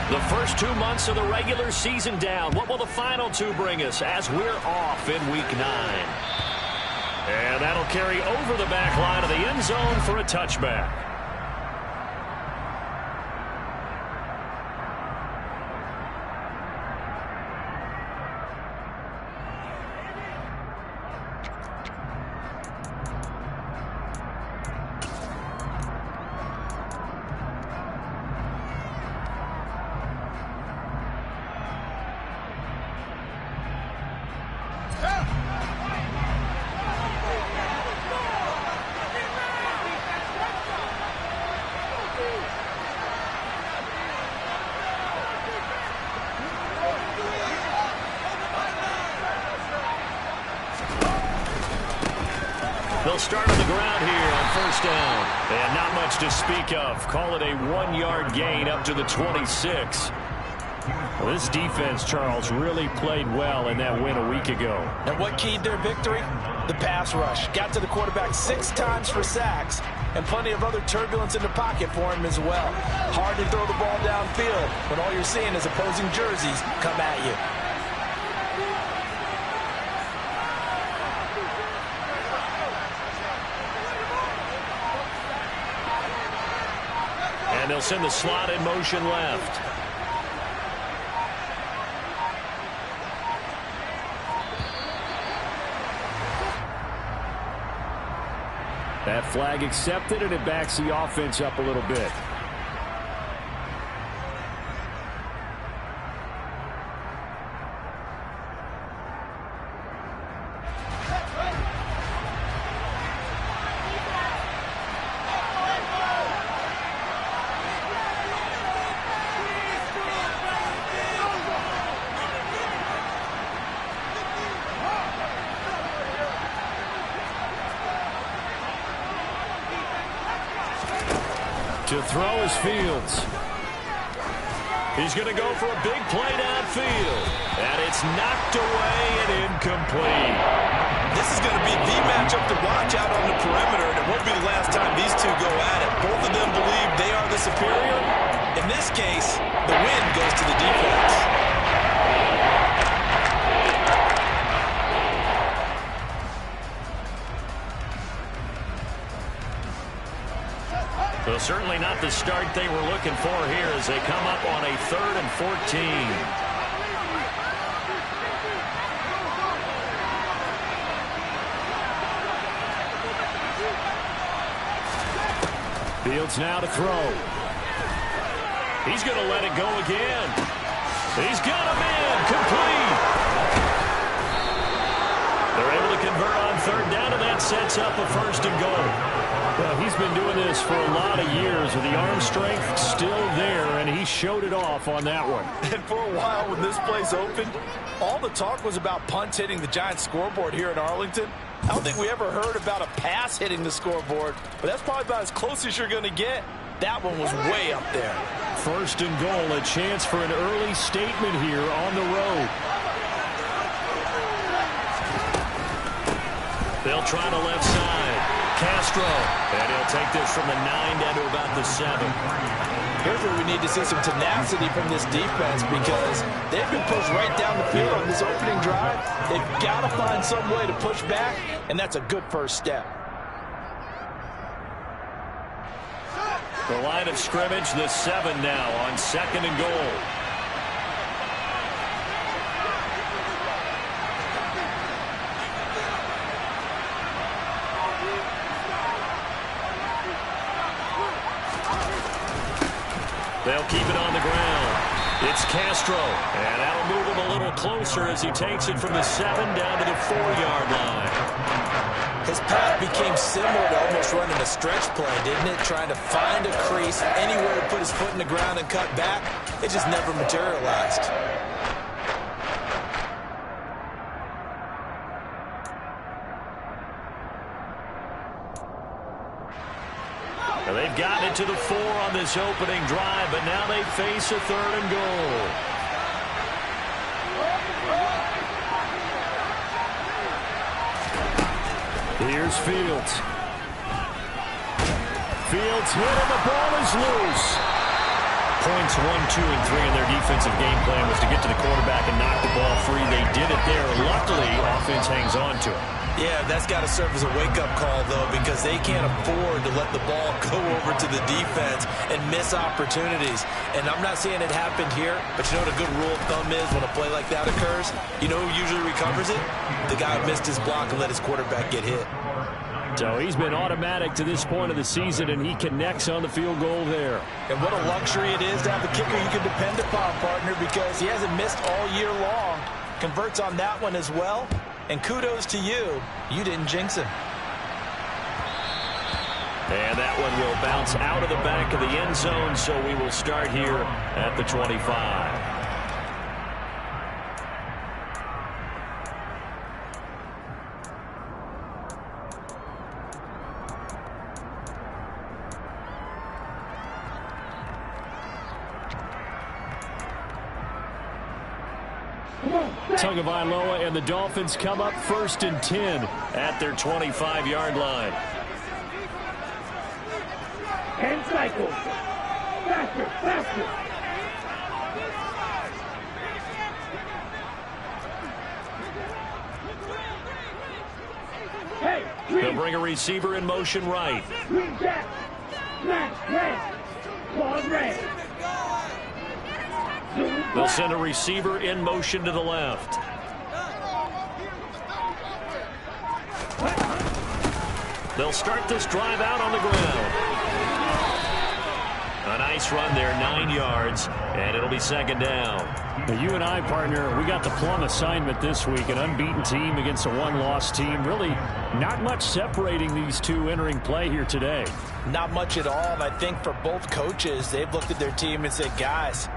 The first 2 months of the regular season down. What will the final two bring us as we're off in Week 9? And that'll carry over the back line of the end zone for a touchback. They'll start on the ground here on first down. And not much to speak of. Call it a 1-yard gain up to the 26. Well, this defense, Charles, really played well in that win a week ago. And what keyed their victory? The pass rush. Got to the quarterback 6 times for sacks, and plenty of other turbulence in the pocket for him as well. Hard to throw the ball downfield when all you're seeing is opposing jerseys come at you. And they'll send the slot in motion left. That flag accepted, and it backs the offense up a little bit. To throw is Fields. He's going to go for a big play downfield. And it's knocked away and incomplete. This is going to be the matchup to watch out on the perimeter, and it won't be the last time these two go at it. Both of them believe they are the superior. In this case, the win goes to the defense. Well, certainly not the start they were looking for here as they come up on a 3rd and 14. Fields now to throw. He's going to let it go again. He's got him in. Complete. They're able to convert on 3rd down, and that sets up a 1st and goal. Well, he's been doing this for a lot of years with the arm strength still there, and he showed it off on that one. And for a while when this place opened, all the talk was about punts hitting the Giants scoreboard here in Arlington. I don't think we ever heard about a pass hitting the scoreboard, but that's probably about as close as you're going to get. That one was way up there. 1st and goal, a chance for an early statement here on the road. They'll try the left side. Castro, and he'll take this from the 9 down to about the 7. Here's where we need to see some tenacity from this defense because they've been pushed right down the field on this opening drive. They've got to find some way to push back, and that's a good first step. The line of scrimmage, the 7 now on 2nd and goal. They'll keep it on the ground. It's Castro, and that'll move him a little closer as he takes it from the 7 down to the 4-yard line. His path became similar to almost running a stretch play, didn't it? Trying to find a crease, anywhere to put his foot in the ground and cut back. It just never materialized. Well, they've gotten it to the 4 on this opening drive, but now they face a 3rd and goal. Here's Fields. Fields hit and the ball is loose. points 1, 2, and 3 in their defensive game plan was to get to the quarterback and knock the ball free. They did it there. Luckily, offense hangs on to it. Yeah, that's got to serve as a wake-up call, though, because they can't afford to let the ball go over to the defense and miss opportunities. And I'm not saying it happened here, but you know what a good rule of thumb is when a play like that occurs? You know who usually recovers it? The guy who missed his block and let his quarterback get hit. So he's been automatic to this point of the season, and he connects on the field goal there. And what a luxury it is to have a kicker you can depend upon, partner, because he hasn't missed all year long. Converts on that one as well. And kudos to you. You didn't jinx him. And that one will bounce out of the back of the end zone, so we will start here at the 25. Tagovailoa and the Dolphins come up 1st and 10 at their 25-yard line. 10 cycles. Faster, faster. Hey, they'll bring a receiver in motion right. Green jack. Smash red. Claw red. They'll send a receiver in motion to the left. They'll start this drive out on the ground. A nice run there, 9 yards, and it'll be 2nd down. Now, you and I, partner, we got the plum assignment this week, an unbeaten team against a one-loss team. Really not much separating these two entering play here today. Not much at all, and I think for both coaches, they've looked at their team and said, guys,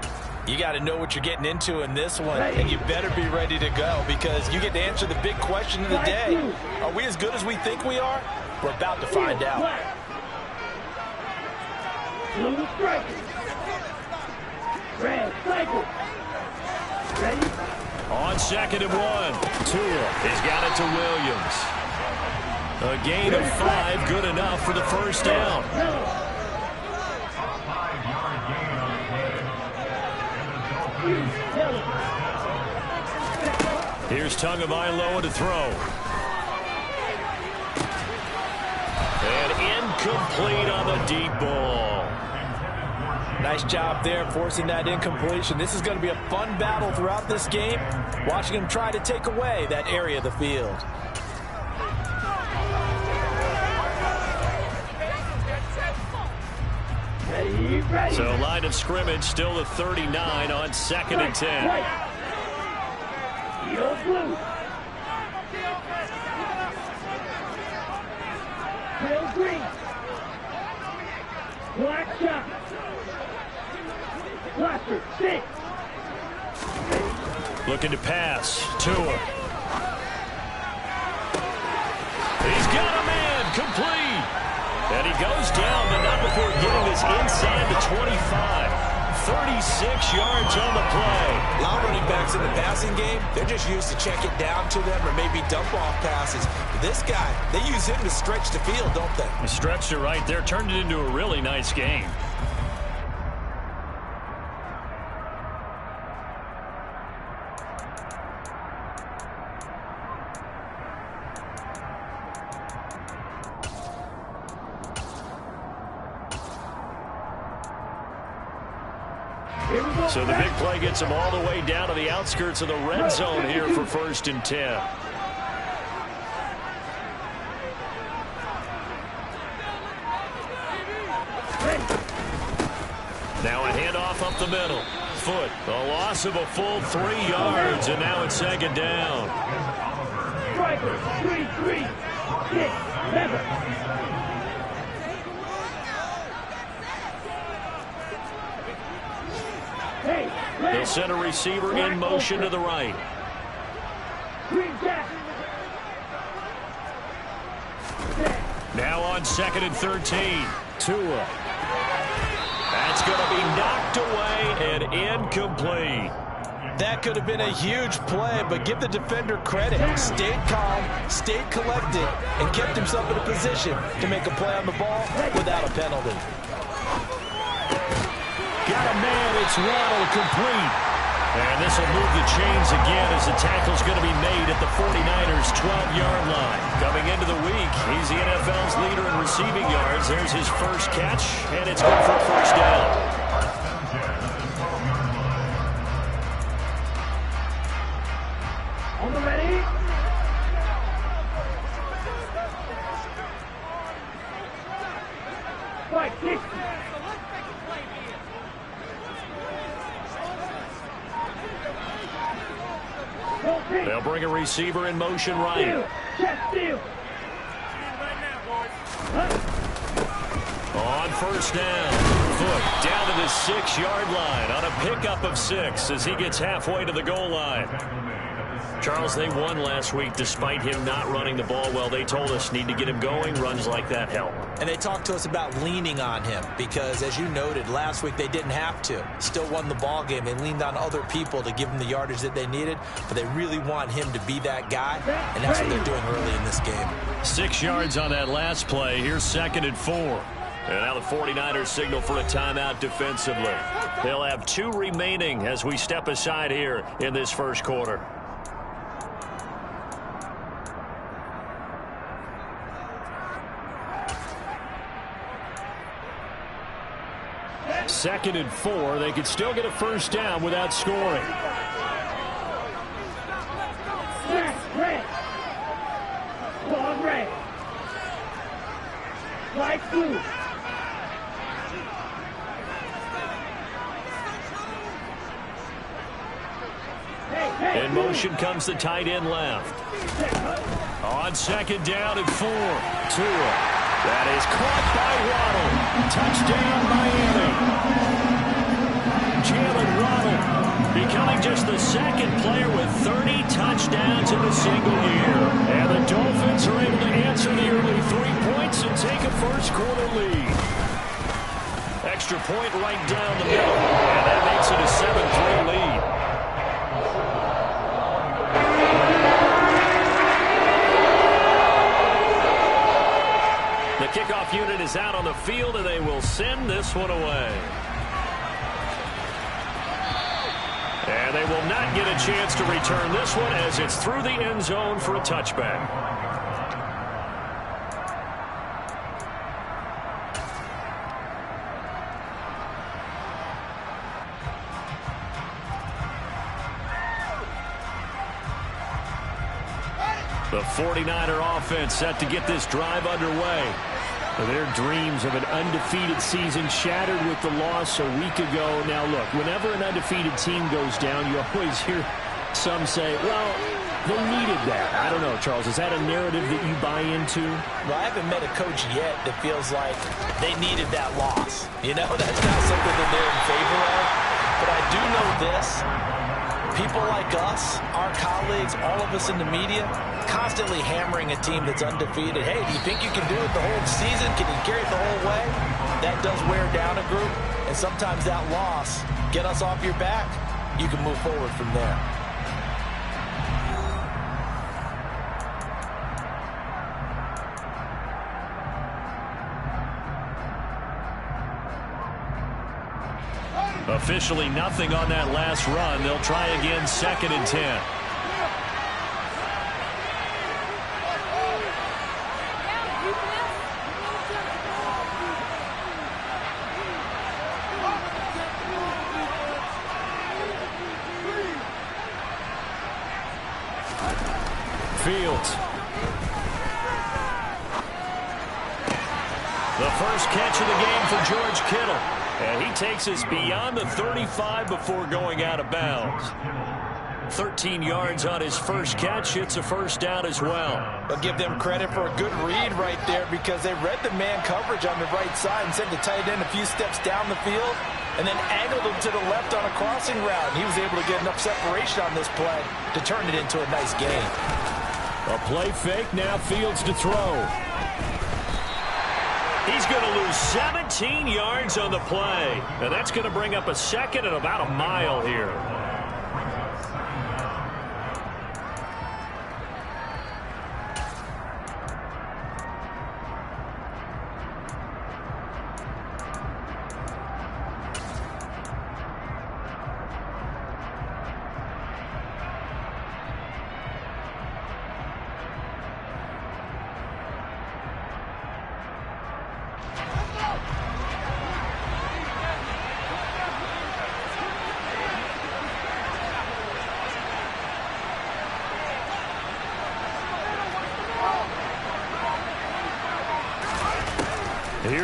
you got to know what you're getting into in this one, and you better be ready to go because you get to answer the big question of the day. Are we as good as we think we are? We're about to find out. Blue strike. Red cycle. Ready? On 2nd and 1, Tua has got it to Williams. A gain of 5, good enough for the 1st down. Here's Tagovailoa to throw. And incomplete on the deep ball. Nice job there forcing that incompletion. This is going to be a fun battle throughout this game. Watching him try to take away that area of the field. Ready. So line of scrimmage still the 39 on 2nd and 10. Yellow blue. Pale green. Black shot. Blaster, 6. Looking to pass. Tua. He's got a man. Complete. And he goes down, but not before getting this inside the 25. 36 yards on the play. A lot of running backs in the passing game, they're just used to check it down to them or maybe dump off passes. But this guy, they use him to stretch the field, don't they? He stretched it right there, turned it into a really nice game. So the big play gets him all the way down to the outskirts of the red zone here for 1st and 10. Now a handoff up the middle. Foot, a loss of a full 3 yards, and now it's 2nd down. Striker, 3-3. 6-7. They'll send a receiver in motion to the right. Now on 2nd and 13. Tua. That's going to be knocked away and incomplete. That could have been a huge play, but give the defender credit. Stayed calm, stayed collected, and kept himself in a position to make a play on the ball without a penalty. Got a man. It's Waddle complete. And this will move the chains again as the tackle's going to be made at the 49ers' 12-yard line. Coming into the week, he's the NFL's leader in receiving yards. There's his first catch, and it's good for a first down. On the ready. Right, kick. They'll bring a receiver in motion right. Steal. On first down, Foot down to the 6-yard line on a pickup of 6 as he gets halfway to the goal line. Charles, they won last week despite him not running the ball well. They told us need to get him going. Runs like that help. And they talked to us about leaning on him because, as you noted, last week they didn't have to. Still won the ball game. They leaned on other people to give them the yardage that they needed, but they really want him to be that guy, and that's what they're doing early in this game. 6 yards on that last play. Here's 2nd and 4. And now the 49ers signal for a timeout defensively. They'll have 2 remaining as we step aside here in this first quarter. 2nd and 4. They could still get a first down without scoring. Red. Ball red. White blue. In motion comes the tight end left. On 2nd down and 4. Tua. That is caught by Waddle. Touchdown, Miami. Jalen Waddle becoming just the 2nd player with 30 touchdowns in a single year. And the Dolphins are able to answer the early 3 points and take a first quarter lead. Extra point right down the middle. And that makes it a 7-3 lead. The kickoff unit is out on the field, and they will send this one away. And they will not get a chance to return this one as it's through the end zone for a touchback. The 49er offense set to get this drive underway. Their dreams of an undefeated season shattered with the loss a week ago. Now, look, whenever an undefeated team goes down, you always hear some say, well, they needed that. I don't know, Charles. Is that a narrative that you buy into? Well, I haven't met a coach yet that feels like they needed that loss. You know, that's not something that they're in favor of. But I do know this. People like us, our colleagues, all of us in the media, constantly hammering a team that's undefeated. Hey, do you think you can do it the whole season? Can you carry it the whole way? That does wear down a group. And sometimes that loss, get us off your back, you can move forward from there. Officially nothing on that last run. They'll try again, 2nd and 10. Fields. The first catch of the game for George Kittle. And he takes us beyond the 35 before going out of bounds. 13 yards on his first catch. It's a first down as well. But give them credit for a good read right there because they read the man coverage on the right side and sent the tight end a few steps down the field and then angled him to the left on a crossing route. And he was able to get enough separation on this play to turn it into a nice gain. A play fake, now Fields to throw. He's going to lose 17 yards on the play. And that's going to bring up a second and about a mile here.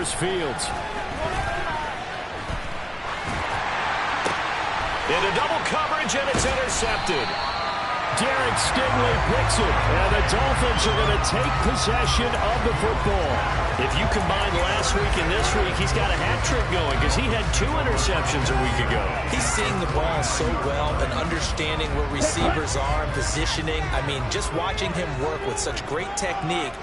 is Fields. Into double coverage, and it's intercepted. Derek Stingley picks it, and the Dolphins are going to take possession of the football. If you combine last week and this week, he's got a hat trick going because he had 2 interceptions a week ago. He's seeing the ball so well and understanding where receivers are and positioning. I mean, just watching him work with such great technique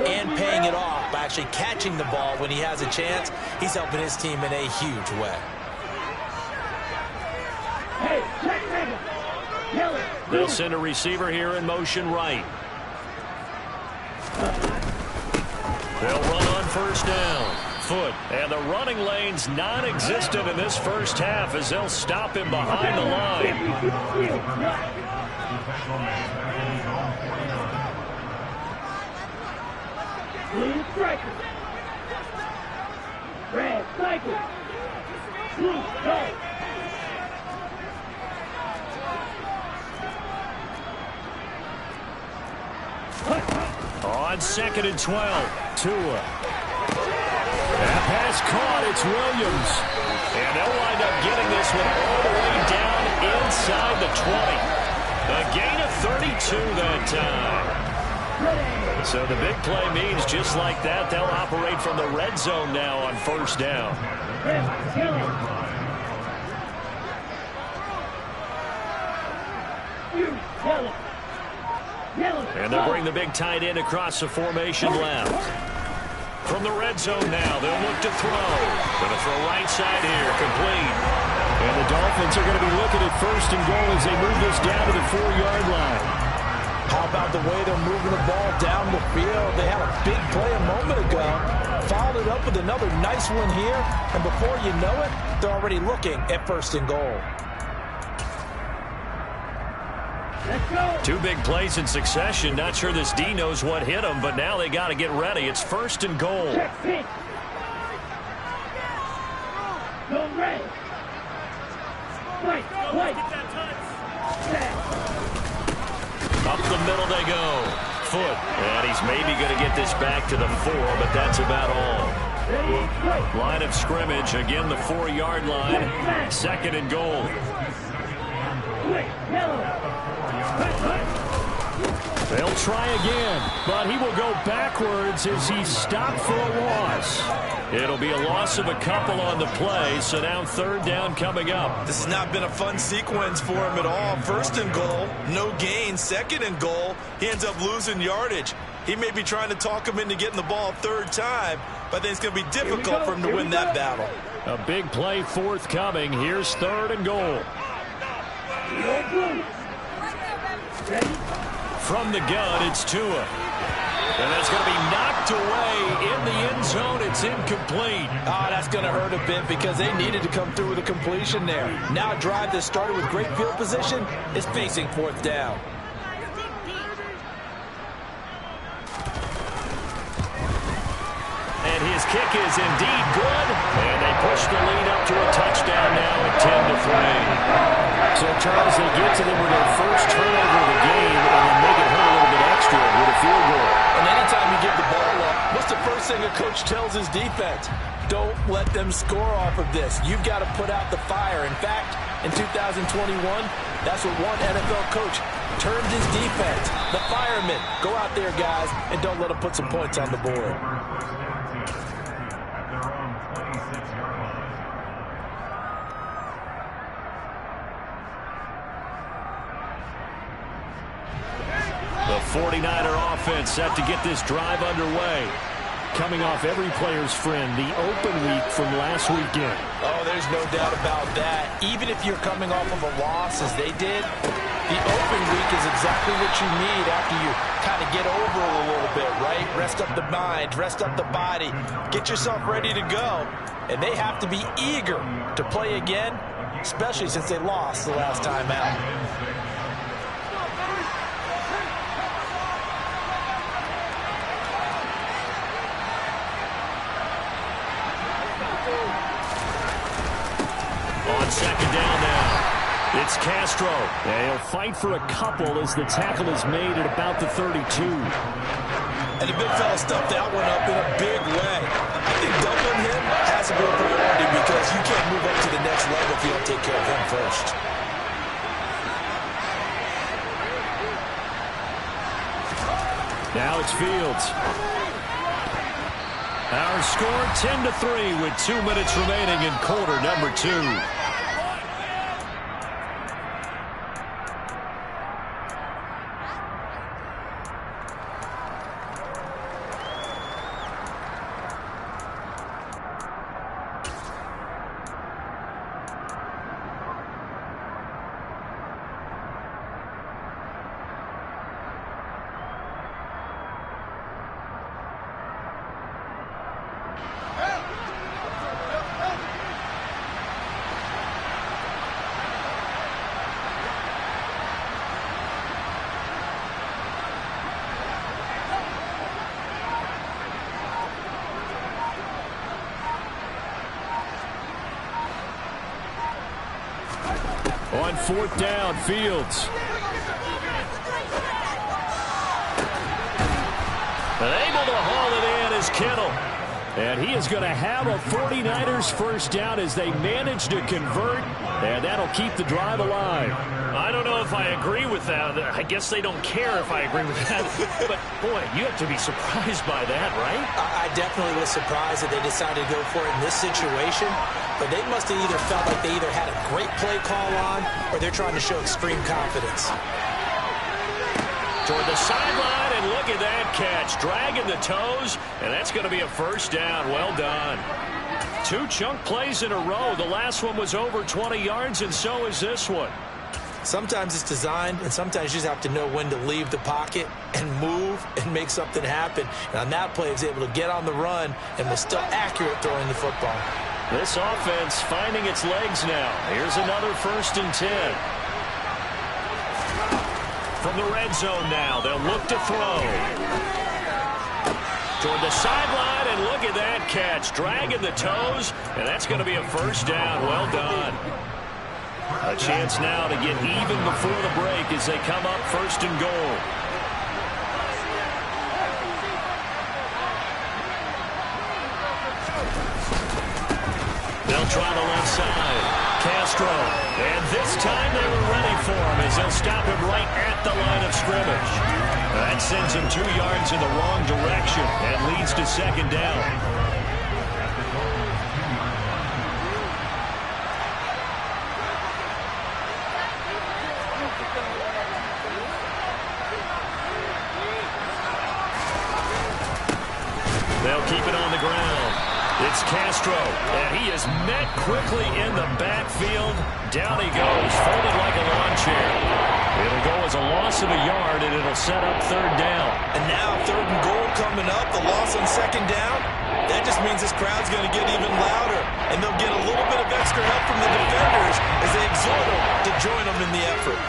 and paying it off by actually catching the ball when he has a chance, he's helping his team in a huge way. They'll send a receiver here in motion right. They'll run on first down. Foot. And the running lane's non-existent in this first half as they'll stop him behind the line. Blue striker. Red cycle. Blue go. On 2nd and 12, Tua. That pass caught, it's Williams. And they'll wind up getting this one all the way down inside the 20. A gain of 32 that time. So the big play means just like that, they'll operate from the red zone now on first down. And they'll bring the big tight end across the formation left. From the red zone now, they'll look to throw. Going to throw right side here, complete. And the Dolphins are going to be looking at first and goal as they move this down to the 4-yard line. How about the way they're moving the ball down the field? They had a big play a moment ago. Followed it up with another nice one here. And before you know it, they're already looking at first and goal. 2 big plays in succession. Not sure this D knows what hit him, but now they got to get ready. It's first and goal. Up the middle they go. Foot. And he's maybe going to get this back to the 4, but that's about all. Line of scrimmage. Again, the 4-yard line. 2nd and goal. They'll try again, but he will go backwards as he's stopped for a loss. It'll be a loss of a couple on the play, so now 3rd down coming up. This has not been a fun sequence for him at all. First and goal, no gain. 2nd and goal, he ends up losing yardage. He may be trying to talk him into getting the ball 3rd time, but I think it's going to be difficult for him to win that battle. A big play forthcoming. Here's 3rd and goal. From the gun, it's Tua. And that's going to be knocked away in the end zone. It's incomplete. Oh, that's going to hurt a bit because they needed to come through with a completion there. Now a drive that started with great field position is facing 4th down. And his kick is indeed good. And they push the lead up to a touchdown now at 10-3. So, Charles, they get to them with their first turnover of the game and then make it hurt a little bit extra with a field goal. And anytime you give the ball up, what's the first thing a coach tells his defense? Don't let them score off of this. You've got to put out the fire. In fact, in 2021, that's what one NFL coach termed his defense. The firemen. Go out there, guys, and don't let them put some points on the board. The 49er offense set to get this drive underway. Coming off every player's friend, the open week from last weekend. Oh, there's no doubt about that. Even if you're coming off of a loss as they did, the open week is exactly what you need after you kind of get over it a little bit, right? Rest up the mind, rest up the body, get yourself ready to go. And they have to be eager to play again, especially since they lost the last time out. On 2nd down now, it's Castro. They'll fight for a couple as the tackle is made at about the 32. And the big fella stuffed that one up in a big way. I think doubling has to be a priority because you can't move up to the next level if you don't take care of him first. Now it's Fields. Our score 10-3 with 2 minutes remaining in quarter number 2. On 4th down, Fields. And able to haul it in is Kittle. And he is going to have a 49ers first down as they manage to convert. And that'll keep the drive alive. I don't know if I agree with that. I guess they don't care if I agree with that. But, boy, you have to be surprised by that, right? I definitely was surprised that they decided to go for it in this situation. But they must have either felt like they either had a great play call on or they're trying to show extreme confidence. Toward the sideline, and look at that catch. Dragging the toes, and that's going to be a first down. Well done. 2 chunk plays in a row. The last one was over 20 yards, and so is this one. Sometimes it's designed, and sometimes you just have to know when to leave the pocket and move and make something happen. And on that play, he was able to get on the run and was still accurate throwing the football. This offense finding its legs now. Here's another 1st and 10. From the red zone now, they'll look to throw. Toward the sideline, and look at that catch. Dragging the toes, and that's going to be a first down. Well done. A chance now to get even before the break as they come up 1st and goal. They'll try the left side. Castro. And this time they were ready for him as they'll stop him right at the line of scrimmage. That sends him 2 yards in the wrong direction and leads to 2nd down. They'll keep it on the ground. It's Castro, and he is met quickly in the backfield. Down he goes, folded like a lawn chair. It'll go as a loss of a yard, and it'll set up 3rd down. And now 3rd and goal coming up, the loss on 2nd down. That just means this crowd's going to get even louder, and they'll get a little bit of extra help from the defenders as they exhort them to join them in the effort.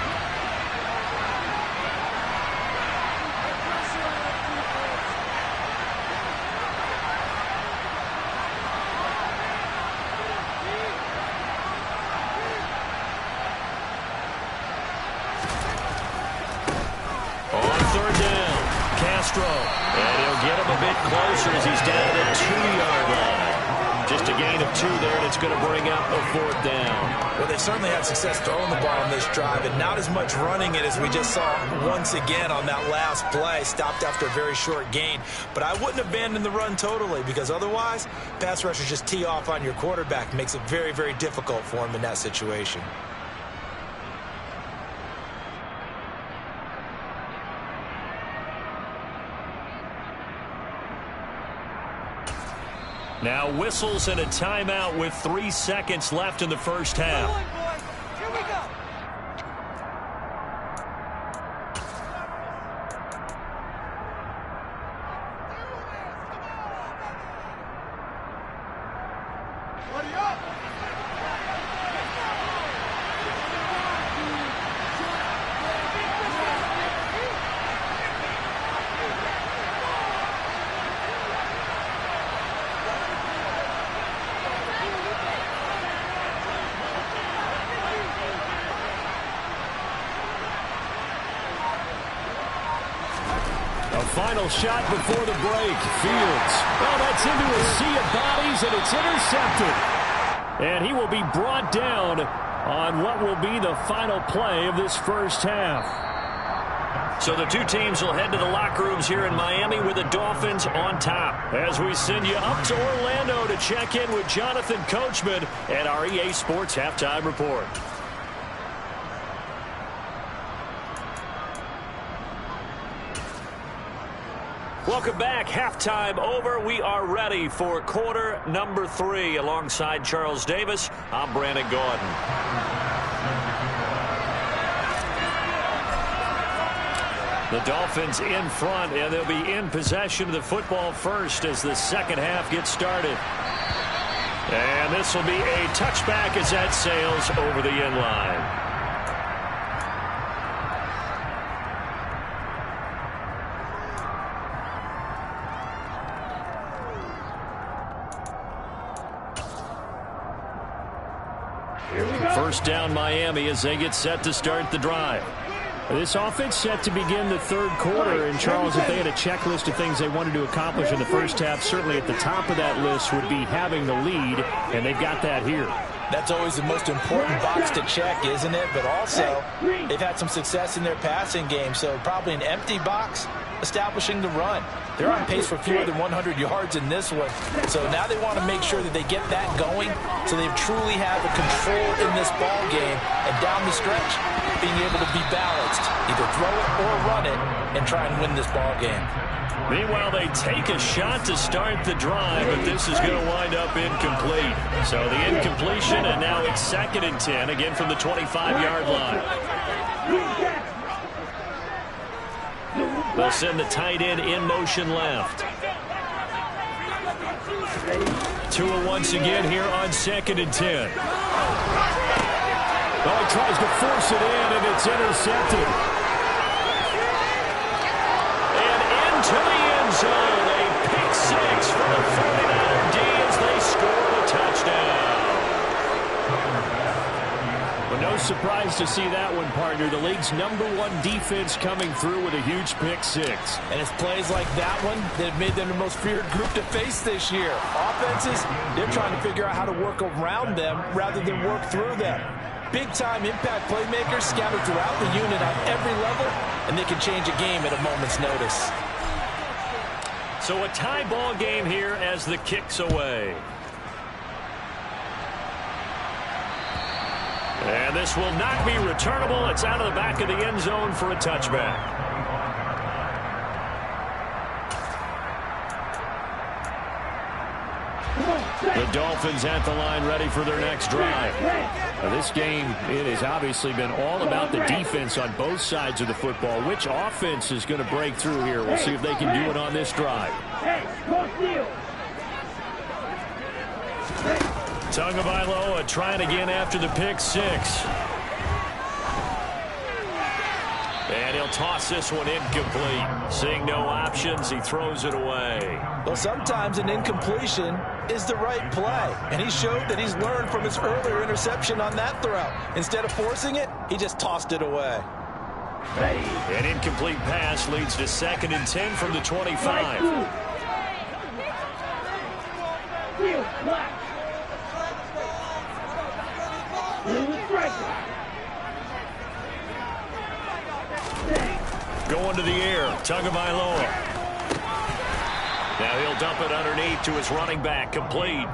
And he'll get him a bit closer as he's down to the 2-yard line. Just a gain of 2 there, and it's going to bring up a 4th down. Well, they've certainly had success throwing the ball on this drive, and not as much running it as we just saw once again on that last play. Stopped after a very short gain. But I wouldn't abandon the run totally, because otherwise, pass rushers just tee off on your quarterback. Makes it very, very difficult for him in that situation. Now whistles and a timeout with 3 seconds left in the first half. Here we go. final shot before the break. Fields. Oh, that's into a sea of bodies, and it's intercepted. And he will be brought down on what will be the final play of this first half. So the two teams will head to the locker rooms here in Miami with the Dolphins on top. As we send you up to Orlando to check in with Jonathan Coachman and our EA Sports Halftime Report. Welcome back. Halftime over. We are ready for quarter number 3. Alongside Charles Davis, I'm Brandon Gordon. The Dolphins in front, and they'll be in possession of the football first as the second half gets started. And this will be a touchback as that sails over the end line. First down Miami as they get set to start the drive. This offense set to begin the third quarter. And, Charles, if they had a checklist of things they wanted to accomplish in the first half, certainly at the top of that list would be having the lead, and they've got that here. That's always the most important box to check, isn't it? But also, they've had some success in their passing game, so probably an empty box establishing the run. They're on pace for fewer than 100 yards in this one. So now they want to make sure that they get that going so they truly have the control in this ball game. And down the stretch, being able to be balanced, either throw it or run it, and try and win this ball game. Meanwhile, they take a shot to start the drive, but this is going to wind up incomplete. So the incompletion, and now it's 2nd and 10, again from the 25-yard line. They'll send the tight end in motion left. Tua once again here on 2nd and 10. Oh, he tries to force it in, and it's intercepted. To the end zone, a pick 6 for the 49ers as they score a touchdown. Well, no surprise to see that one, partner. The league's #1 defense coming through with a huge pick 6. And it's plays like that one that have made them the most feared group to face this year. Offenses, they're trying to figure out how to work around them rather than work through them. Big-time impact playmakers scattered throughout the unit on every level, and they can change a game at a moment's notice. So a tie ball game here as the kick's away. And this will not be returnable. It's out of the back of the end zone for a touchback. The Dolphins at the line ready for their next drive. Now this game, it has obviously been all about the defense on both sides of the football. Which offense is going to break through here? We'll see if they can do it on this drive. Tagovailoa trying again after the pick 6. And he'll toss this one incomplete. Seeing no options, he throws it away. Well, sometimes an incompletion is the right play. And he showed that he's learned from his earlier interception on that throw. Instead of forcing it, he just tossed it away. An incomplete pass leads to 2nd and 10 from the 25. Going to the air, Tagovailoa. Now he'll dump it underneath to his running back, complete.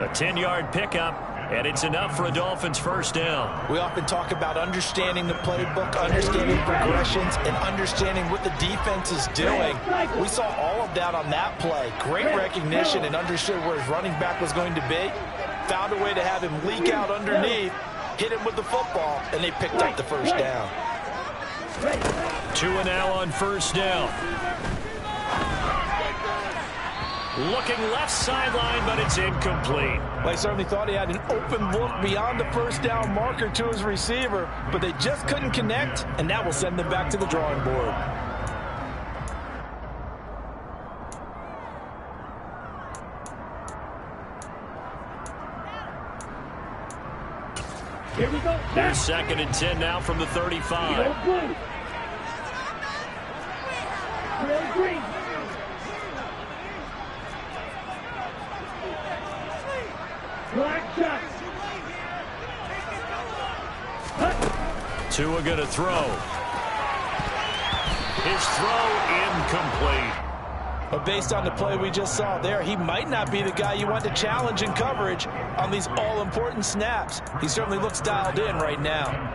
A 10-yard pickup, and it's enough for a Dolphins first down. We often talk about understanding the playbook, understanding progressions, and understanding what the defense is doing. We saw all of that on that play. Great recognition and understood where his running back was going to be. Found a way to have him leak out underneath, hit him with the football, and they picked up the first down. Tua now on first down. Looking left sideline, but it's incomplete. Well, I certainly thought he had an open look beyond the first down marker to his receiver, but they just couldn't connect, and that will send them back to the drawing board. Here we go. There's 2nd and 10 now from the 35. Green. Black shot. Tua going to throw. His throw incomplete. But based on the play we just saw there, he might not be the guy you want to challenge in coverage on these all-important snaps. He certainly looks dialed in right now.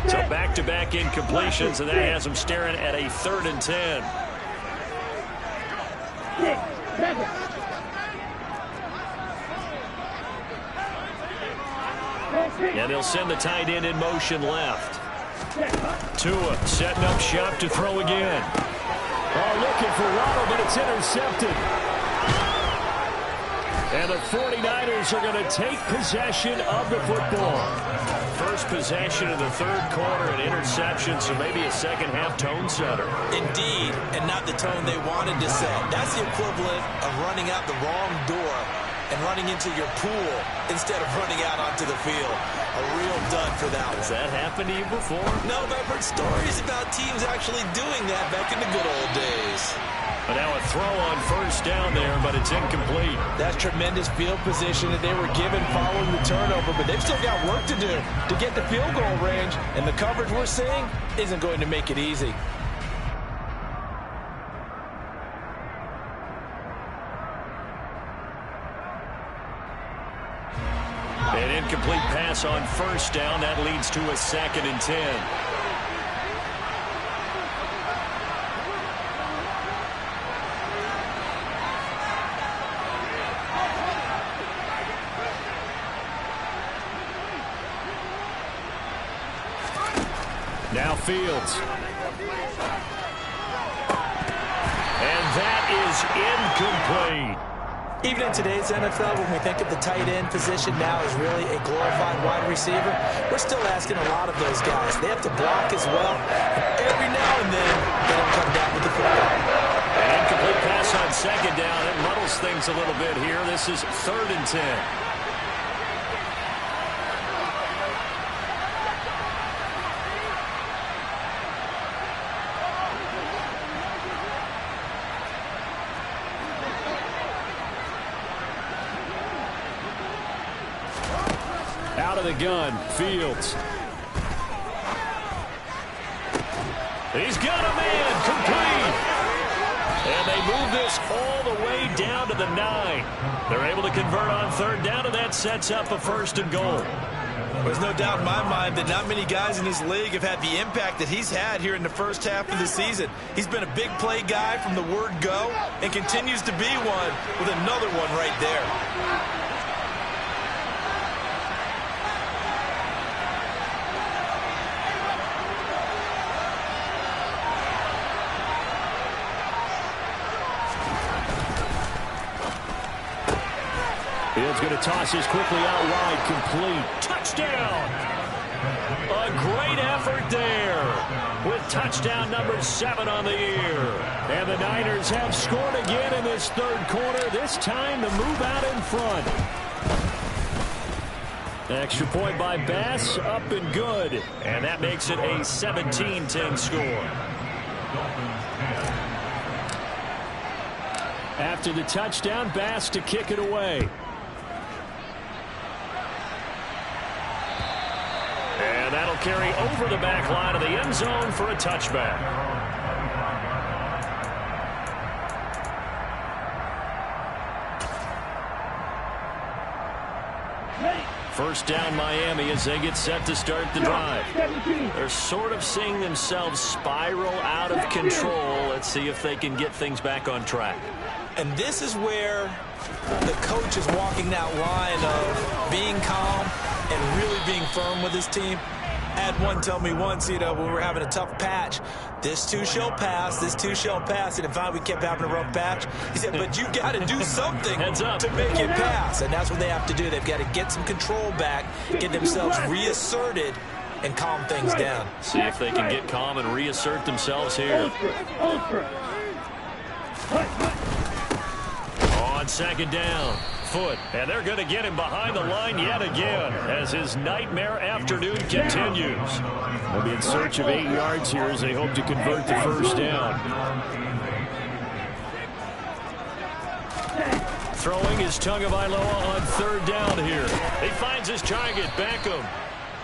So back-to-back incompletions, and that has him staring at a 3rd and 10. 6 seconds. And they'll send the tight end in motion left. Tua setting up shop to throw again. Oh, looking for Waddle, but it's intercepted. And the 49ers are going to take possession of the football. First possession of the 3rd quarter, an interception, so maybe a second-half tone setter. Indeed, and not the tone they wanted to set. That's the equivalent of running out the wrong door and running into your pool instead of running out onto the field. A real dud for that one. Has that happened to you before? No, but I've heard stories about teams actually doing that back in the good old days. But now a throw on 1st down there, but it's incomplete. That's tremendous field position that they were given following the turnover, but they've still got work to do to get the field goal range, and the coverage we're seeing isn't going to make it easy. An incomplete pass on 1st down. That leads to a 2nd and 10. Now Fields. And that is incomplete. Even in today's NFL, when we think of the tight end position now as really a glorified wide receiver, we're still asking a lot of those guys. They have to block as well. And every now and then, they don't come down with the football. An incomplete pass on 2nd down. It muddles things a little bit here. This is 3rd and 10. Out of the gun, Fields. He's got a man, complete. And they move this all the way down to the 9. They're able to convert on 3rd down, and that sets up a 1st and goal. There's no doubt in my mind that not many guys in this league have had the impact that he's had here in the 1st half of the season. He's been a big play guy from the word go and continues to be one with another one right there. Fields going to toss this quickly out wide, complete. Touchdown! A great effort there with touchdown number 7 on the year. And the Niners have scored again in this 3rd quarter, this time to move out in front. Extra point by Bass, up and good. And that makes it a 17-10 score. After the touchdown, Bass to kick it away. And that'll carry over the back line of the end zone for a touchback. First down Miami as they get set to start the drive. They're sort of seeing themselves spiral out of control. Let's see if they can get things back on track. And this is where the coach is walking that line of being calm and really being firm with his team. I had one tell me once, when we were having a tough patch, this too shall pass, this too shall pass. And finally we kept having a rough patch. He said, but you got to do something to make it pass. And that's what they have to do. They've got to get some control back, get themselves reasserted, and calm things down. See if they can get calm and reassert themselves here. On On second down, foot. And they're going to get him behind the line yet again as his nightmare afternoon continues. They'll be in search of 8 yards here as they hope to convert the first down. Throwing is Tagovailoa on third down here. He finds his target, Beckham.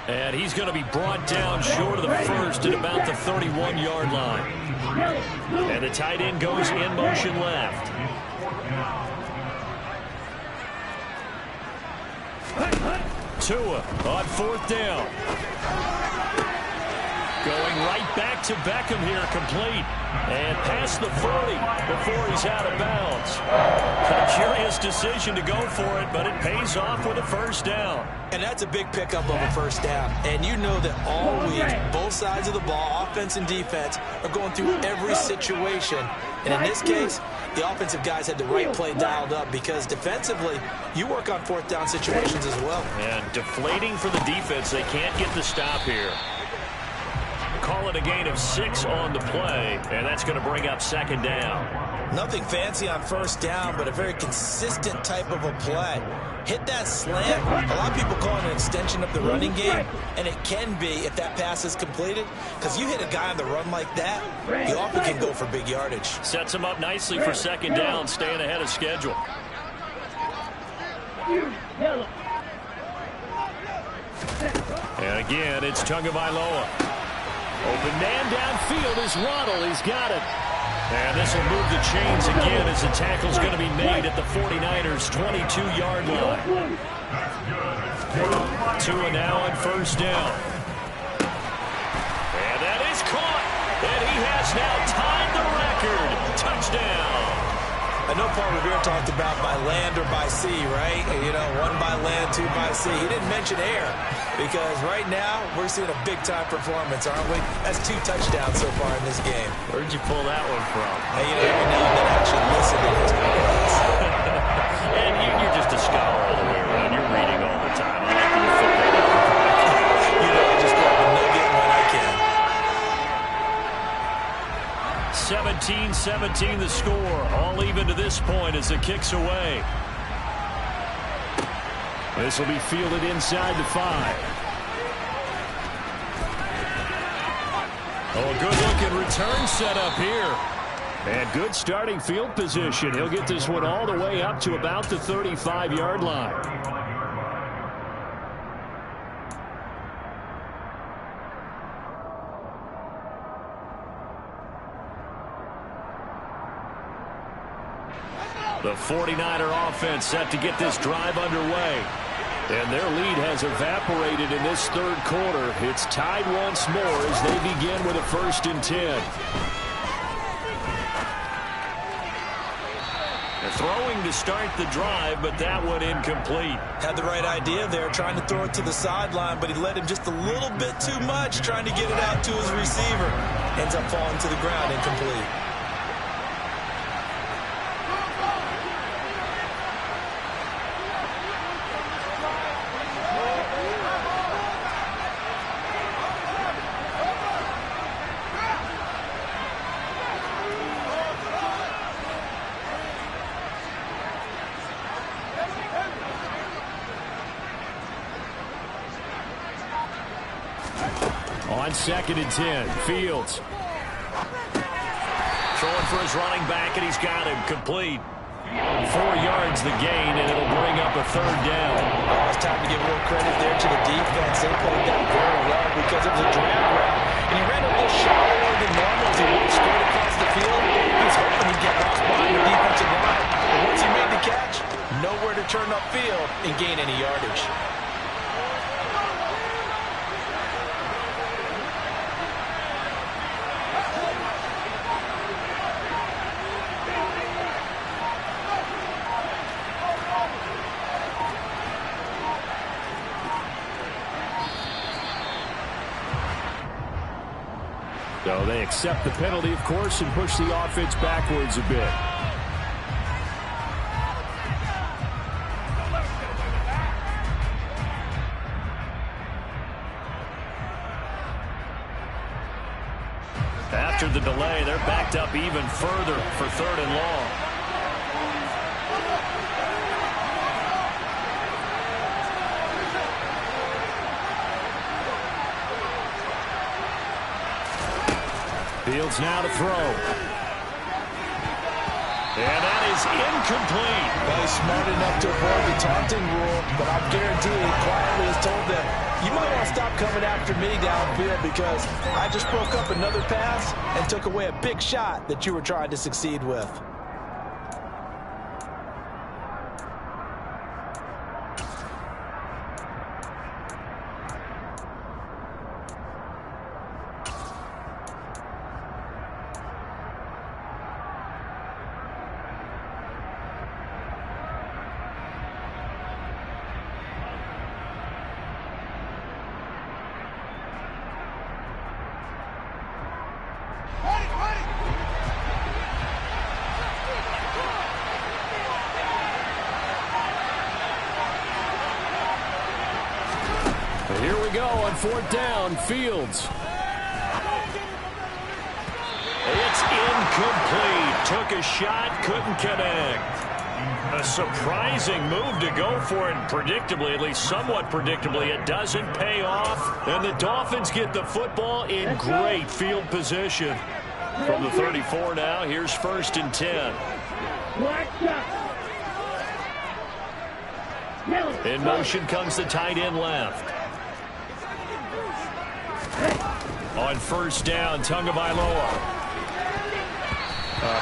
And he's going to be brought down short of the first at about the 31-yard line. And the tight end goes in motion left. Tua on fourth down. Going right back to Beckham here, complete. And past the 40 before he's out of bounds. A curious decision to go for it, but it pays off with a first down. And that's a big pickup of a first down. And you know that all week, both sides of the ball, offense and defense, are going through every situation. And in this case, the offensive guys had the right play dialed up because defensively, you work on fourth down situations as well. And deflating for the defense. They can't get the stop here. Call it a gain of 6 on the play, and that's going to bring up second down. Nothing fancy on first down, but a very consistent type of a play. Hit that slant. A lot of people call it an extension of the running game, and it can be if that pass is completed, because you hit a guy on the run like that, he often can go for big yardage. Sets him up nicely for second down, staying ahead of schedule. And again, it's Tagovailoa. Open man downfield is Waddle. He's got it. And this will move the chains again as the tackle's going to be made at the 49ers' 22-yard line. Tua now on first down. And that is caught. And he has now tied the record. Touchdown. I know Paul Revere talked about by land or by sea, right? You know, 1 by land, 2 by sea. He didn't mention air because right now we're seeing a big-time performance, aren't we? That's 2 touchdowns so far in this game. Where'd you pull that one from? Hey, you know, every now and then I actually listen to history class. And you're just a scholar all the way around. You're reading all the time. I like you to fit that in. You know, I just grab a nugget when I can. 17-17 the score. All even to this point as the kick's away. This will be fielded inside the 5. Oh, good-looking return set up here. And good starting field position. He'll get this one all the way up to about the 35-yard line. The 49er offense set to get this drive underway. And their lead has evaporated in this third quarter. It's tied once more as they begin with a 1st and 10. They're throwing to start the drive, but that one incomplete. Had the right idea there, trying to throw it to the sideline, but he led him just a little bit too much, trying to get it out to his receiver. Ends up falling to the ground, incomplete. On 2nd and 10, Fields. Throwing for his running back, and he's got him complete. 4 yards the gain, and it'll bring up a 3rd down. It's time to give a little credit there to the defense. They played that very well because it was a drag route. And he ran a little shallower than normal as he walked straight across the field. He was hoping he'd get lost behind the defensive line. But once he made the catch, nowhere to turn upfield and gain any yardage. So they accept the penalty, of course, and push the offense backwards a bit. After the delay, they're backed up even further for 3rd and long. Fields now to throw. And that is incomplete. Well, he's smart enough to avoid the taunting rule, but I guarantee he quietly has told them, you might want to stop coming after me downfield because I just broke up another pass and took away a big shot that you were trying to succeed with. Here we go on fourth down. Fields. It's incomplete. Took a shot, couldn't connect. A surprising move to go for it. Predictably, at least somewhat predictably, it doesn't pay off. And the Dolphins get the football in great field position. From the 34 now, here's 1st and 10. In motion comes the tight end left. On 1st down, Tagovailoa.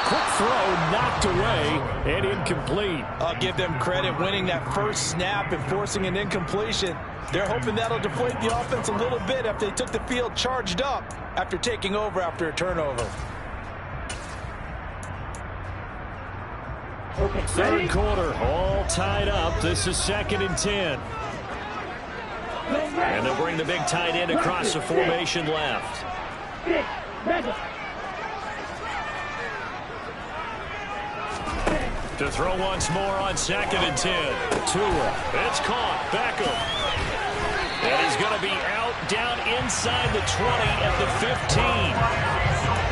Quick throw knocked away and incomplete. I'll give them credit winning that first snap and forcing an incompletion. They're hoping that'll deflate the offense a little bit after they took the field charged up after taking over after a turnover. Third quarter, all tied up. This is 2nd and 10. And they'll bring the big tight end across the formation left. To throw once more on 2nd and 10. Tua. It's caught. Beckham. And he's going to be out down inside the 20 at the 15.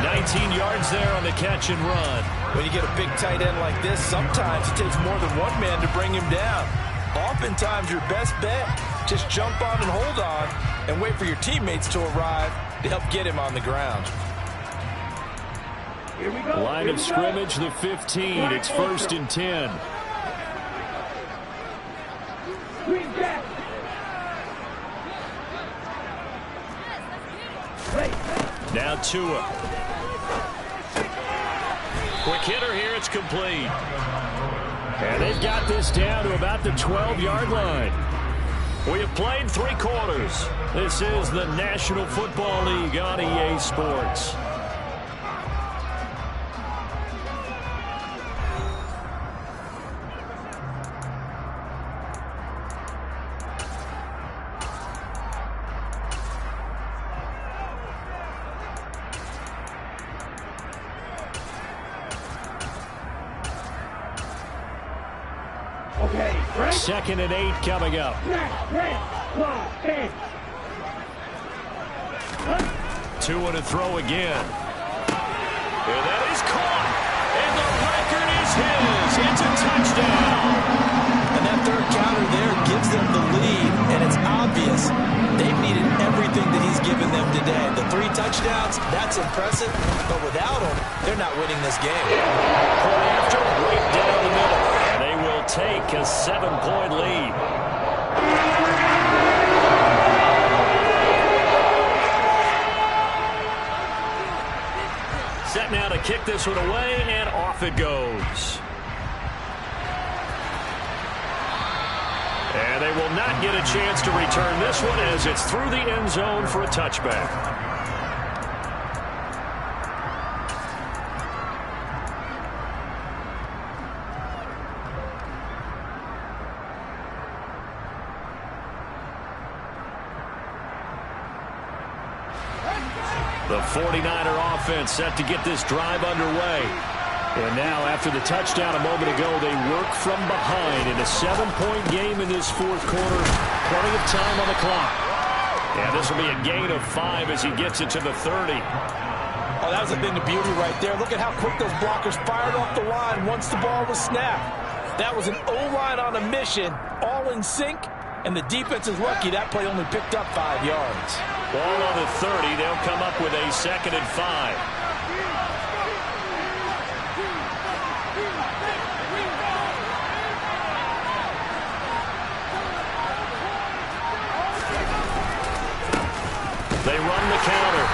19 yards there on the catch and run. When you get a big tight end like this, sometimes it takes more than one man to bring him down. Oftentimes, your best bet, just jump on and hold on and wait for your teammates to arrive to help get him on the ground. Here we go. Line of scrimmage, the 15. It's 1st and 10. Now Tua. Quick hitter here. It's complete. And they've got this down to about the 12-yard line. We have played 3 quarters. This is the National Football League on EA Sports. Okay, right. 2nd and 8 coming up. Tua to throw again. And that is caught. And the record is his. It's a touchdown. And that third counter there gives them the lead, and it's obvious they've needed everything that he's given them today. The 3 touchdowns, that's impressive, but without him, they're not winning this game. Point after, right down the middle. And they will take a 7-point lead. Set now to kick this one away, and off it goes. And they will not get a chance to return this one as it's through the end zone for a touchback. The 49er offense set to get this drive underway. And now, after the touchdown a moment ago, they work from behind in a 7-point game in this 4th quarter. Plenty of time on the clock. And this will be a gain of 5 as he gets it to the 30. Oh, that was a thing of beauty right there. Look at how quick those blockers fired off the line once the ball was snapped. That was an O-line on a mission, all in sync, and the defense is lucky that play only picked up 5 yards. Ball on the 30. They'll come up with a 2nd and 5. They run the counter.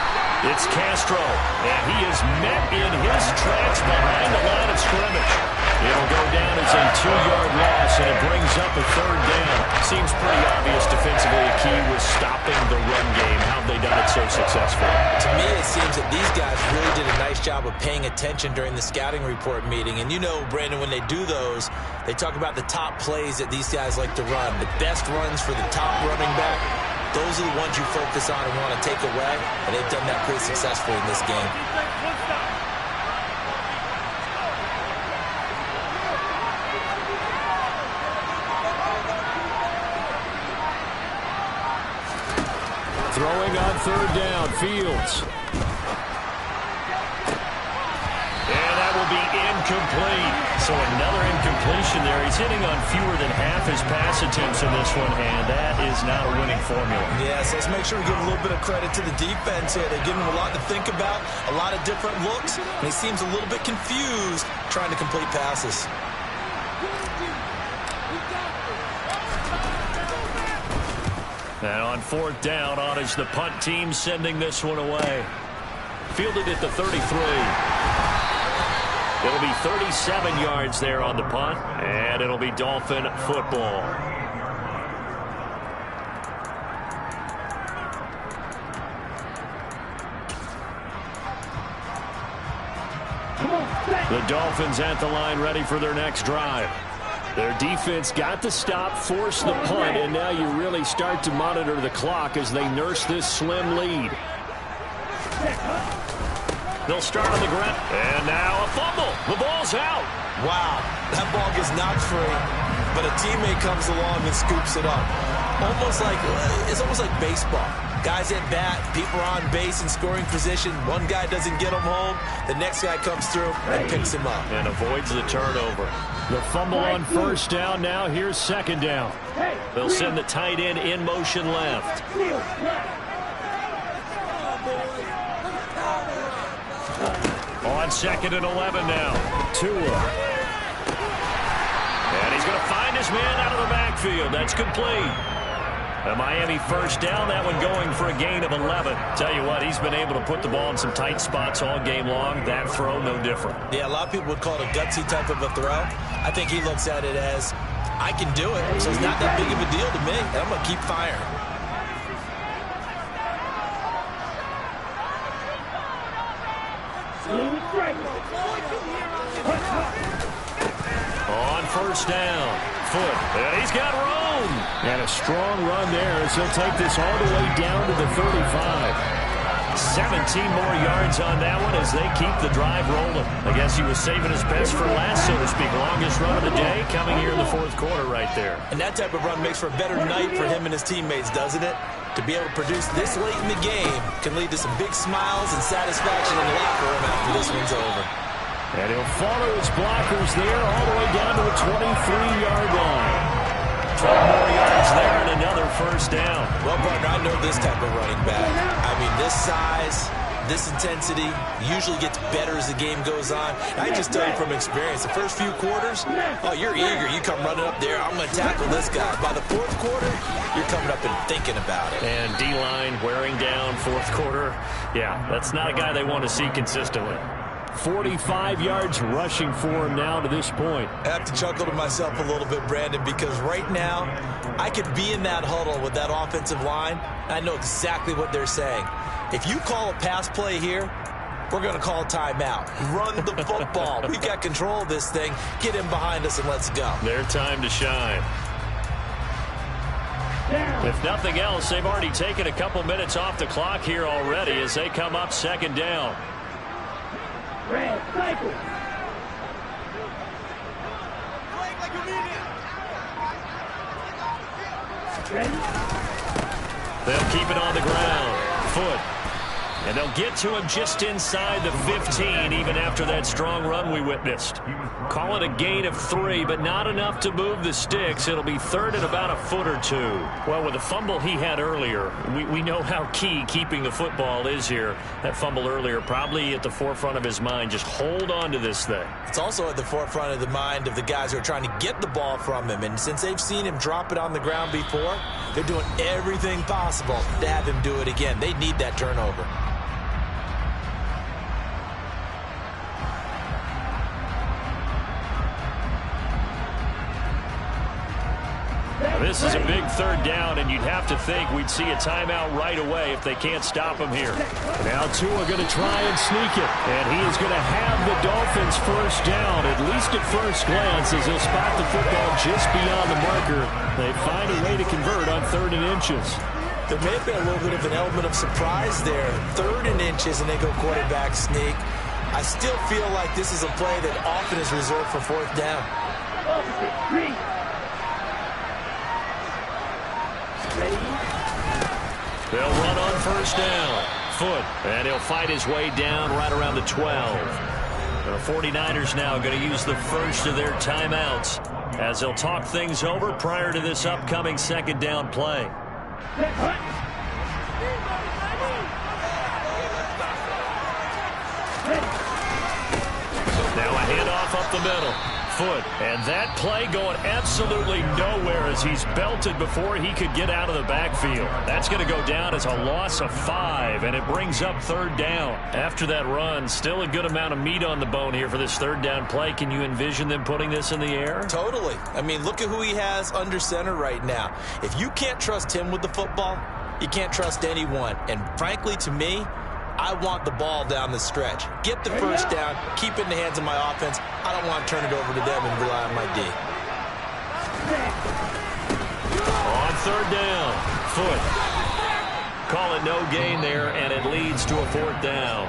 It's Castro, and he is met in his tracks behind the line of scrimmage. It'll go down as a 2-yard loss, and it brings up a 3rd down. Seems pretty obvious defensively a key was stopping the run game. How have they done it so successful? To me, it seems that these guys really did a nice job of paying attention during the scouting report meeting. And you know, Brandon, when they do those, they talk about the top plays that these guys like to run, the best runs for the top running back. Those are the ones you focus on and want to take away, and they've done that pretty successfully in this game. Throwing on 3rd down, Fields. And that will be incomplete. So another incompletion there. He's hitting on fewer than half his pass attempts in this one, and that is not a winning formula. Yes, let's make sure we give a little bit of credit to the defense here. They're giving him a lot to think about, a lot of different looks, and he seems a little bit confused trying to complete passes. And on 4th down, on is the punt team sending this one away. Fielded at the 33. It'll be 37 yards there on the punt, and it'll be Dolphin football. The Dolphins at the line ready for their next drive. Their defense got the stop, forced the punt, and now you really start to monitor the clock as they nurse this slim lead. They'll start on the ground. And now a fumble. The ball's out. Wow, that ball gets knocked free, but a teammate comes along and scoops it up. It's almost like baseball. Guys at bat, people are on base in scoring position. One guy doesn't get him home. The next guy comes through and picks him up. And avoids the turnover. The fumble on 1st down. Now here's 2nd down. They'll send the tight end in motion left. On 2nd and 11 now. Tua. And he's going to find his man out of the backfield. That's complete. A Miami 1st down, that one going for a gain of 11. Tell you what, he's been able to put the ball in some tight spots all game long. That throw, no different. Yeah, a lot of people would call it a gutsy type of a throw. I think he looks at it as, I can do it, so it's not that big of a deal to me, and I'm going to keep firing. On 1st down, Foot, and he's got room. And a strong run there as he'll take this all the way down to the 35. 17 more yards on that one as they keep the drive rolling. I guess he was saving his best for last, so to speak. Longest run of the day coming here in the 4th quarter right there. And that type of run makes for a better night for him and his teammates, doesn't it? To be able to produce this late in the game can lead to some big smiles and satisfaction in the locker room after this one's over. And he'll follow his blockers there all the way down to the 23-yard line. 12 more yards there and another 1st down. Well, partner, I know this type of running back. I mean, this size, this intensity usually gets better as the game goes on. I just tell you from experience, the first few quarters, oh, you're eager. You come running up there, I'm going to tackle this guy. By the 4th quarter, you're coming up and thinking about it. And D-line wearing down 4th quarter. Yeah, that's not a guy they want to see consistently. 45 yards rushing for him now to this point. I have to chuckle to myself a little bit, Brandon, because right now I could be in that huddle with that offensive line. I know exactly what they're saying. If you call a pass play here, we're going to call a timeout. Run the football. We've got control of this thing. Get in behind us and let's go. Their time to shine. If nothing else, they've already taken a couple minutes off the clock here already as they come up 2nd down. Red cycle. They'll keep it on the ground. Foot. And they'll get to him just inside the 15, even after that strong run we witnessed. Call it a gain of 3, but not enough to move the sticks. It'll be third and about a foot or two. Well, with the fumble he had earlier, we know how key keeping the football is here. That fumble earlier probably at the forefront of his mind. Just hold on to this thing. It's also at the forefront of the mind of the guys who are trying to get the ball from him. And since they've seen him drop it on the ground before, they're doing everything possible to have him do it again. They need that turnover. This is a big third down, and you'd have to think we'd see a timeout right away if they can't stop him here. Now Tua going to try and sneak it. And he is going to have the Dolphins first down, at least at first glance, as he'll spot the football just beyond the marker. They find a way to convert on 3rd and inches. There may have been a little bit of an element of surprise there. 3rd and inches, and they go quarterback sneak. I still feel like this is a play that often is reserved for 4th down. They'll run on first down. Foot, and he'll fight his way down right around the 12. The 49ers now going to use the first of their timeouts as they'll talk things over prior to this upcoming 2nd down play. Now a handoff up the middle. Foot, and that play going absolutely nowhere as he's belted before he could get out of the backfield. That's going to go down as a loss of 5, and it brings up 3rd down. After that run, still a good amount of meat on the bone here for this 3rd down play. Can you envision them putting this in the air? Totally. I mean, look at who he has under center right now. If you can't trust him with the football, you can't trust anyone. And frankly, to me, I want the ball down the stretch. Get the first down, keep it in the hands of my offense. I don't want to turn it over to them and rely on my D. On 3rd down, Foot. Call it no gain there, and it leads to a 4th down.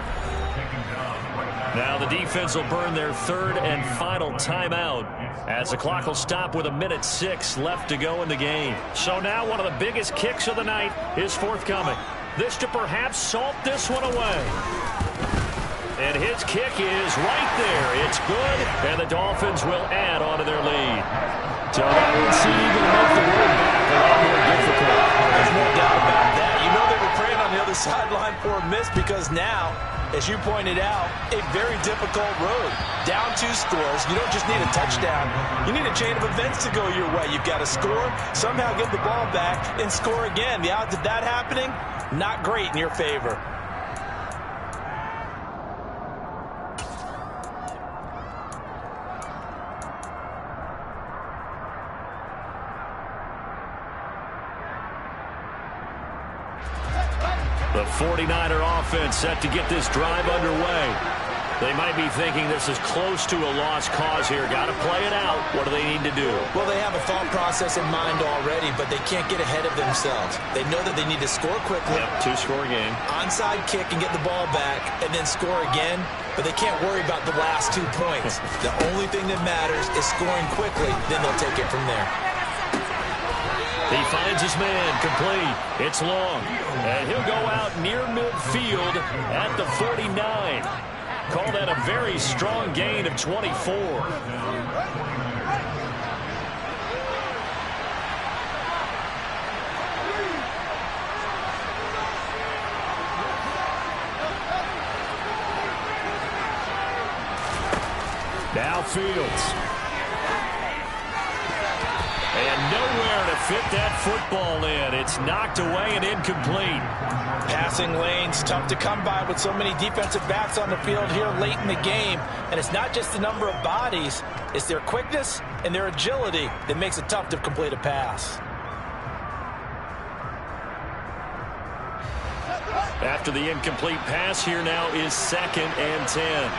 Now the defense will burn their 3rd and final timeout as the clock will stop with 1:06 left to go in the game. So now one of the biggest kicks of the night is forthcoming. This to perhaps salt this one away. And his kick is right there. It's good, and the Dolphins will add on to their lead. So that would seem to make the road back a lot more difficult. There's no doubt about that. You know they were praying on the other sideline for a miss because now, as you pointed out, a very difficult road. Down 2 scores. You don't just need a touchdown. You need a chain of events to go your way. You've got to score, somehow get the ball back, and score again. The odds of that happening, not great in your favor. The 49er offense set to get this drive underway. They might be thinking this is close to a lost cause here. Got to play it out. What do they need to do? Well, they have a thought process in mind already, but they can't get ahead of themselves. They know that they need to score quickly. Yep, 2-score game. Onside kick and get the ball back, and then score again. But they can't worry about the last 2 points. The only thing that matters is scoring quickly. Then they'll take it from there. He finds his man, complete. It's long. And he'll go out near midfield at the 49. Call that a very strong gain of 24. Now Fields. And nowhere to fit that football in. It's knocked away and incomplete. Passing lanes, tough to come by with so many defensive backs on the field here late in the game. And it's not just the number of bodies, it's their quickness and their agility that makes it tough to complete a pass. After the incomplete pass, here now is 2nd and 10.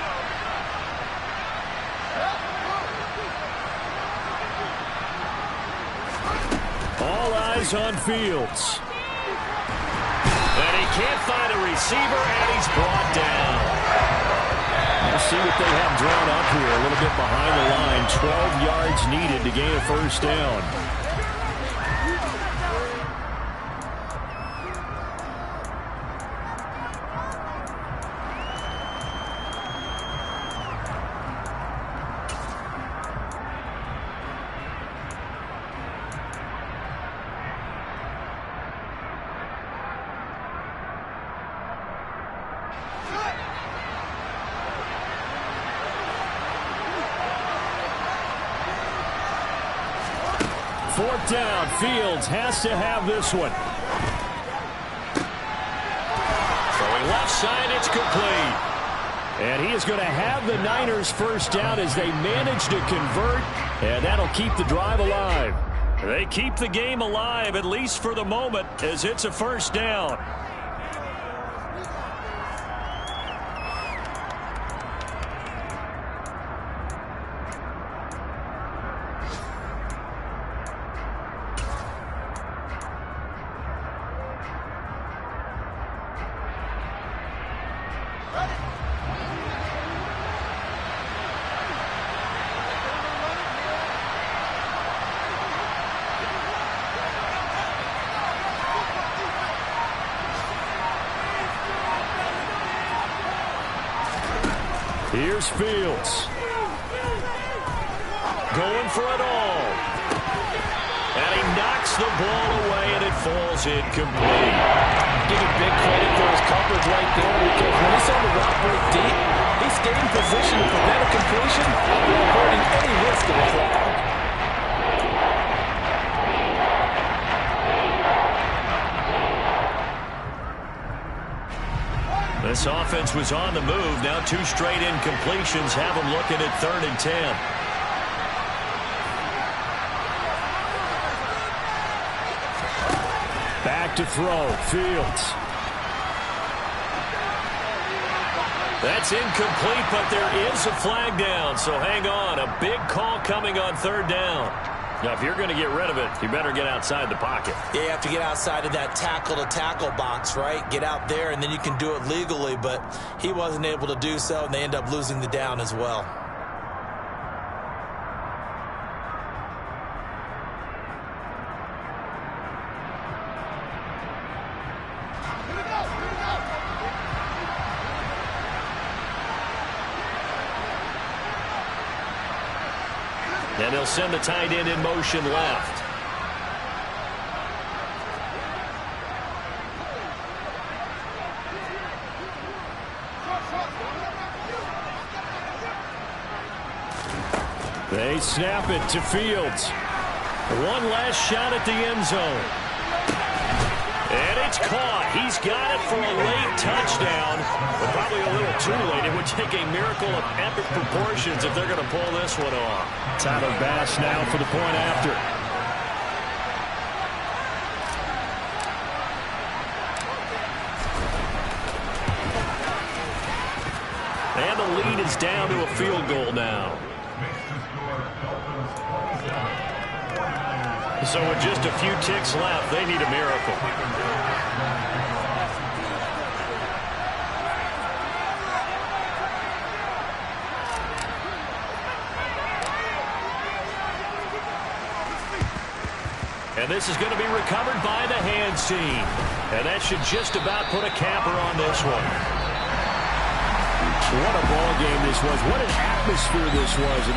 All eyes on Fields. And he can't find a receiver, and he's brought down. We'll see what they have drawn up here. A little bit behind the line. 12 yards needed to gain a first down. 4th down. Fields has to have this one. Throwing left side, it's complete. And he is going to have the Niners first down as they manage to convert, and that'll keep the drive alive. They keep the game alive, at least for the moment, as it's a first down. Here's Fields. Going for it all. And he knocks the ball away, and it falls incomplete. Give him big credit for his coverage right there, because when he saw the route break deep, he stayed in position to prevent a completion while avoiding any risk of a flag. This offense was on the move. Now 2 straight incompletions have them looking at 3rd and 10. Back to throw. Fields. That's incomplete, but there is a flag down. So hang on. A big call coming on 3rd down. Now, if you're going to get rid of it, you better get outside the pocket. Yeah, you have to get outside of that tackle-to-tackle box, right? Get out there, and then you can do it legally, but he wasn't able to do so, and they end up losing the down as well. And they'll send the tight end in motion left. They snap it to Fields. One last shot at the end zone. And it's caught. He's got it for a late touchdown. But probably a little too late. It would take a miracle of epic proportions if they're going to pull this one off. Tyler Bass now for the point after. And the lead is down to a field goal now. So with just a few ticks left, they need a miracle. And this is going to be recovered by the hands team. And that should just about put a capper on this one. What a ball game this was. What an atmosphere this was in the